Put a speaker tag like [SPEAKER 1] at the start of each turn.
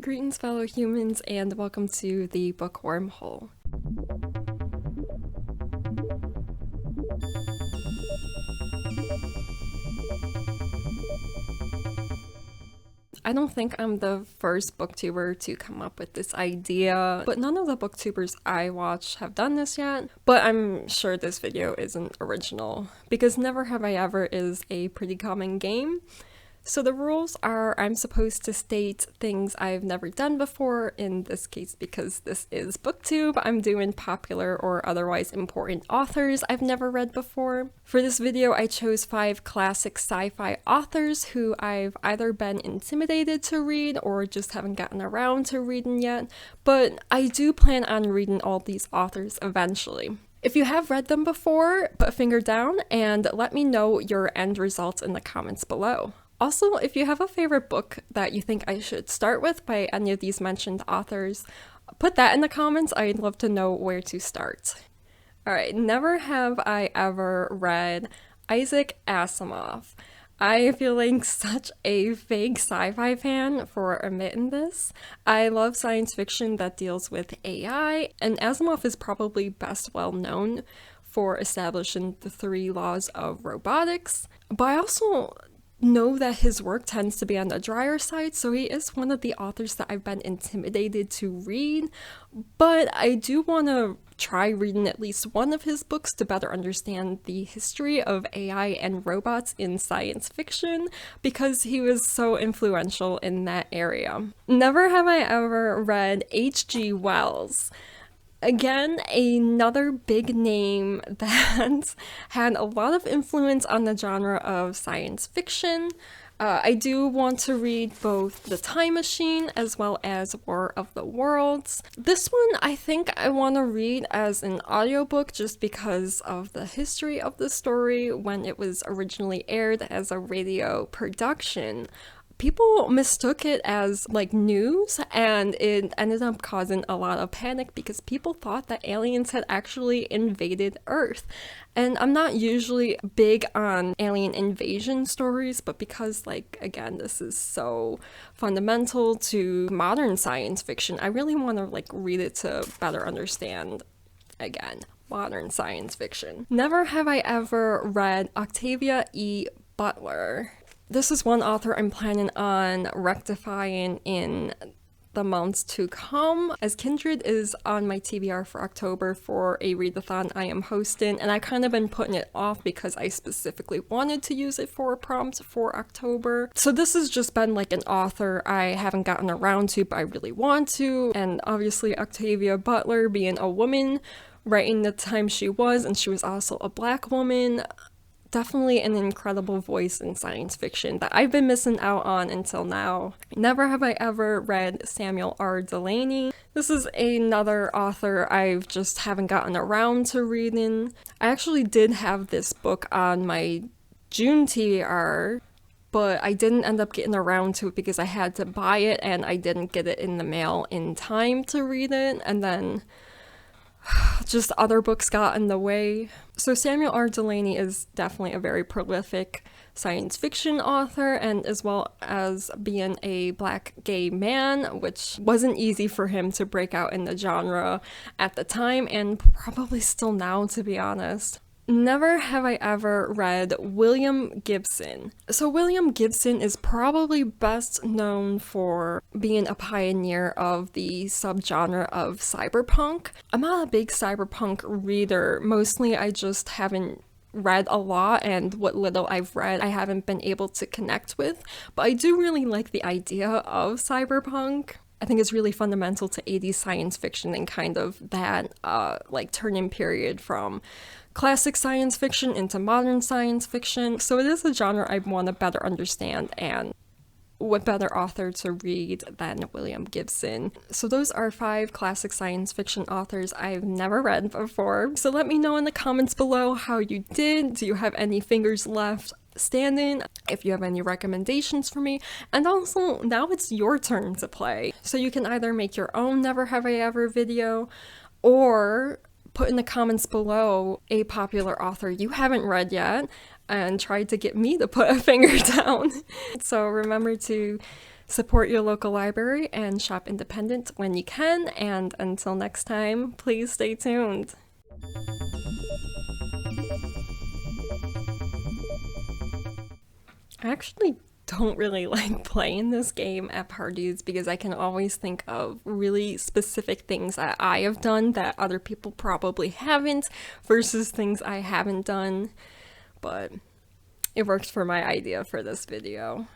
[SPEAKER 1] Greetings, fellow humans, and welcome to the Book Wormhole. I don't think I'm the first booktuber to come up with this idea, but none of the booktubers I watch have done this yet. But I'm sure this video isn't original, because Never Have I Ever is a pretty common game. So the rules are I'm supposed to state things I've never done before. In this case, because this is booktube, I'm doing popular or otherwise important authors I've never read before. For this video, I chose 5 classic sci-fi authors who I've either been intimidated to read or just haven't gotten around to reading yet, but I do plan on reading all these authors eventually. If you have read them before, put a finger down and let me know your end results in the comments below. Also, if you have a favorite book that you think I should start with by any of these mentioned authors, put that in the comments. I'd love to know where to start. Alright, never have I ever read Isaac Asimov. I feel like such a fake sci-fi fan for admitting this. I love science fiction that deals with AI, and Asimov is probably best well known for establishing the 3 laws of robotics, but I also know that his work tends to be on the drier side, so he is one of the authors that I've been intimidated to read, but I do want to try reading at least one of his books to better understand the history of AI and robots in science fiction, because he was so influential in that area. Never have I ever read H.G. Wells. Again, another big name that had a lot of influence on the genre of science fiction. I do want to read both The Time Machine as well as War of the Worlds. This one I think I want to read as an audiobook just because of the history of the story when it was originally aired as a radio production. People mistook it as like news, and it ended up causing a lot of panic because people thought that aliens had actually invaded Earth. And I'm not usually big on alien invasion stories, but because, like, again, this is so fundamental to modern science fiction, I really want to like read it to better understand, again, modern science fiction. Never have I ever read Octavia E Butler. This is one author I'm planning on rectifying in the months to come, as Kindred is on my TBR for October for a readathon I am hosting, and I kind of been putting it off because I specifically wanted to use it for a prompt for October. So this has just been like an author I haven't gotten around to, but I really want to, and obviously Octavia Butler being a woman writing the time she was, and she was also a Black woman. Definitely an incredible voice in science fiction that I've been missing out on until now. Never have I ever read Samuel R Delaney. This is another author I've just haven't gotten around to reading. I actually did have this book on my June TBR, but I didn't end up getting around to it because I had to buy it and I didn't get it in the mail in time to read it, and then just other books got in the way. So Samuel R Delaney is definitely a very prolific science fiction author, and as well as being a Black gay man, which wasn't easy for him to break out in the genre at the time, and probably still now, to be honest. Never have I ever read William Gibson. So William Gibson is probably best known for being a pioneer of the subgenre of cyberpunk. I'm not a big cyberpunk reader. Mostly I just haven't read a lot, and what little I've read I haven't been able to connect with. But I do really like the idea of cyberpunk. I think it's really fundamental to 80s science fiction and kind of that like turning period from classic science fiction into modern science fiction. So it is a genre I want to better understand, and what better author to read than William Gibson. So those are 5 classic science fiction authors I've never read before. So let me know in the comments below how you did. Do you have any fingers left standing? If you have any recommendations for me, and also now it's your turn to play. So you can either make your own Never Have I Ever video, or put in the comments below a popular author you haven't read yet and try to get me to put a finger down. So remember to Support your local library and shop independent when you can, and until next time, please stay tuned. I actually don't really like playing this game at parties because I can always think of really specific things that I have done that other people probably haven't versus things I haven't done, but it works for my idea for this video.